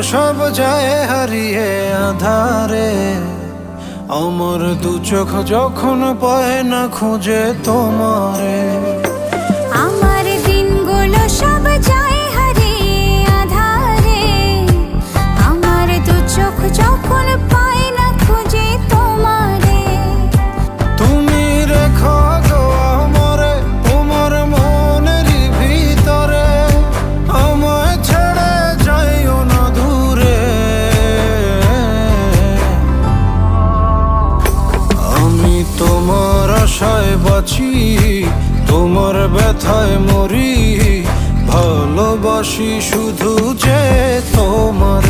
সব যায় হারিয়ে আধারে, আমার দু চোখ যখন পায় না খুঁজে তোমারে। আমার দিনগুলো সব যায় হারিয়ে আঁধারে, আমার দু চোখ যখন পায় না খুঁজে তোমারে। তুমি রেখো গো আমারে তোমার মনের ভিতরে, আমায় ছেড়ে যাইও না দূরে। আমি তোমার আশায় বাঁচি, তোমার ব্যথায় মরি, ভালোবাসি শুধু যে তোমার।